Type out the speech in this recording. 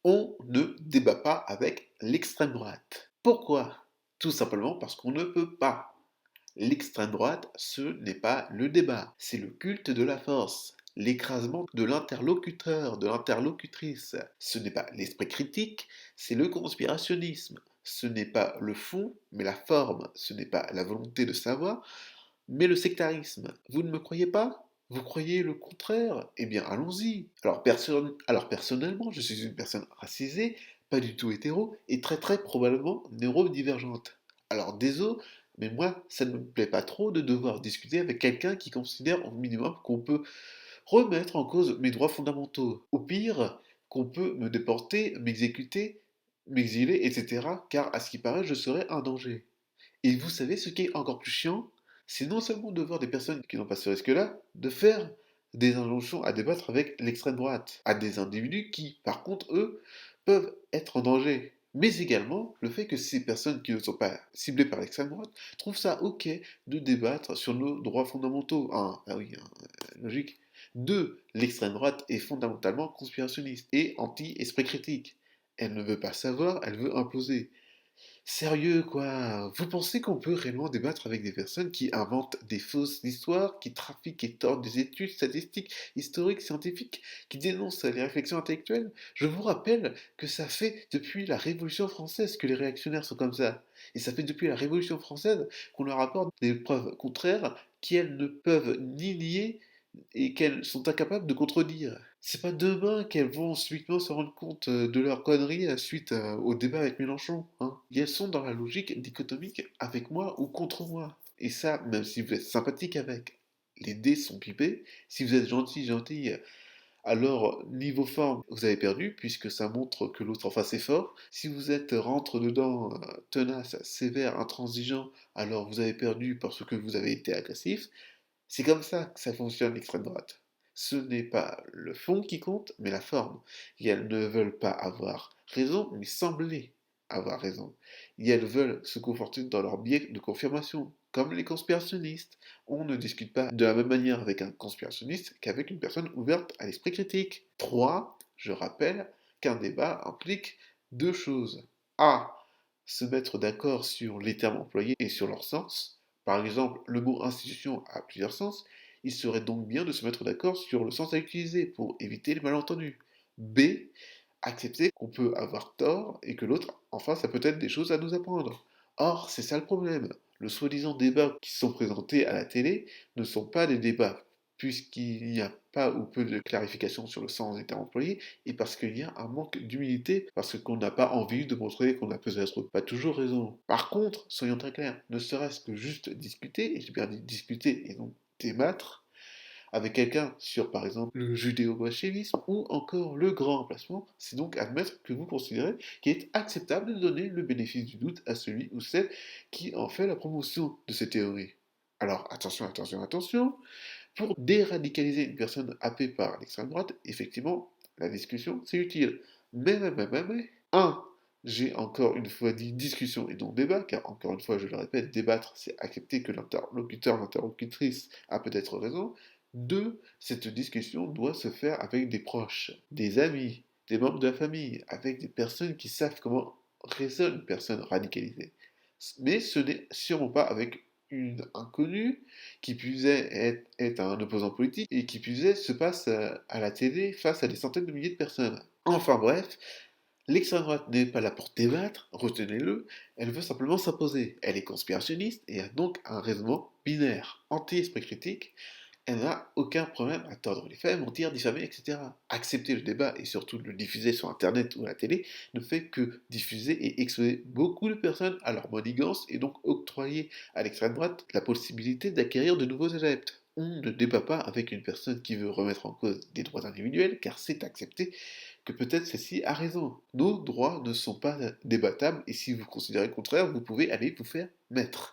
On ne débat pas avec l'extrême droite. Pourquoi? Tout simplement parce qu'on ne peut pas. L'extrême droite, ce n'est pas le débat, c'est le culte de la force, l'écrasement de l'interlocuteur, de l'interlocutrice. Ce n'est pas l'esprit critique, c'est le conspirationnisme. Ce n'est pas le fond, mais la forme. Ce n'est pas la volonté de savoir, mais le sectarisme. Vous ne me croyez pas? Vous croyez le contraire? Eh bien, allons-y. Alors personnellement, je suis une personne racisée, pas du tout hétéro, et très très probablement neurodivergente. Alors désolé, mais moi, ça ne me plaît pas trop de devoir discuter avec quelqu'un qui considère au minimum qu'on peut remettre en cause mes droits fondamentaux. Au pire, qu'on peut me déporter, m'exécuter, m'exiler, etc. Car à ce qui paraît, je serais un danger. Et vous savez ce qui est encore plus chiant? C'est non seulement de voir des personnes qui n'ont pas ce risque-là, de faire des injonctions à débattre avec l'extrême droite, à des individus qui, par contre, eux, peuvent être en danger. Mais également le fait que ces personnes qui ne sont pas ciblées par l'extrême droite trouvent ça ok de débattre sur nos droits fondamentaux. Un, ah oui, logique. Deux, l'extrême droite est fondamentalement conspirationniste et anti-esprit critique. Elle ne veut pas savoir, elle veut imposer. Sérieux, quoi. Vous pensez qu'on peut réellement débattre avec des personnes qui inventent des fausses histoires, qui trafiquent et tordent des études statistiques, historiques, scientifiques, qui dénoncent les réflexions intellectuelles? Je vous rappelle que ça fait depuis la Révolution française que les réactionnaires sont comme ça. Et ça fait depuis la Révolution française qu'on leur apporte des preuves contraires qu'elles ne peuvent ni nier et qu'elles sont incapables de contredire. C'est pas demain qu'elles vont subitement se rendre compte de leur connerie suite au débat avec Mélenchon, hein. Et elles sont dans la logique dichotomique avec moi ou contre moi. Et ça, même si vous êtes sympathique avec. Les dés sont pipés. Si vous êtes gentil, alors niveau forme, vous avez perdu, puisque ça montre que l'autre en face est fort. Si vous êtes rentre-dedans, tenace, sévère, intransigeant, alors vous avez perdu parce que vous avez été agressif. C'est comme ça que ça fonctionne l'extrême droite. Ce n'est pas le fond qui compte, mais la forme. Et elles ne veulent pas avoir raison, mais sembler avoir raison. Et elles veulent se conforter dans leur biais de confirmation, comme les conspirationnistes. On ne discute pas de la même manière avec un conspirationniste qu'avec une personne ouverte à l'esprit critique. 3. Je rappelle qu'un débat implique deux choses. A. Se mettre d'accord sur les termes employés et sur leur sens. Par exemple, le mot institution a plusieurs sens, il serait donc bien de se mettre d'accord sur le sens à utiliser pour éviter les malentendus. B. Accepter qu'on peut avoir tort et que l'autre, en face, a peut-être des choses à nous apprendre. Or, c'est ça le problème. Le soi-disant débats qui sont présentés à la télé ne sont pas des débats, puisqu'il n'y a pas ou peu de clarification sur le sens des termes employés, et parce qu'il y a un manque d'humilité, parce qu'on n'a pas envie de montrer qu'on a peut-être pas toujours raison. Par contre, soyons très clairs, ne serait-ce que juste discuter, et j'ai bien dit discuter et donc débattre, avec quelqu'un sur, par exemple, le judéo-bolchevisme ou encore le grand remplacement, c'est donc admettre que vous considérez qu'il est acceptable de donner le bénéfice du doute à celui ou celle qui en fait la promotion de ces théories. Alors attention, attention, attention, pour déradicaliser une personne happée par l'extrême droite, effectivement, la discussion, c'est utile. Mais, un, j'ai encore une fois dit discussion et non débat, car encore une fois, je le répète, débattre, c'est accepter que l'interlocuteur, l'interlocutrice a peut-être raison. Deux, cette discussion doit se faire avec des proches, des amis, des membres de la famille, avec des personnes qui savent comment raisonne une personne radicalisée. Mais ce n'est sûrement pas avec une inconnue, qui plus est un opposant politique, et qui plus est se passe à la télé face à des centaines de milliers de personnes. Enfin bref, l'extrême droite n'est pas là pour débattre, retenez-le, elle veut simplement s'imposer. Elle est conspirationniste et a donc un raisonnement binaire, anti-esprit critique. Elle n'a aucun problème à tordre les faits, mentir, diffamer, etc. Accepter le débat et surtout le diffuser sur Internet ou à la télé ne fait que diffuser et exposer beaucoup de personnes à leur manigance et donc octroyer à l'extrême droite la possibilité d'acquérir de nouveaux adeptes. On ne débat pas avec une personne qui veut remettre en cause des droits individuels, car c'est accepter que peut-être celle-ci a raison. Nos droits ne sont pas débattables, et si vous considérez le contraire, vous pouvez aller vous faire mettre.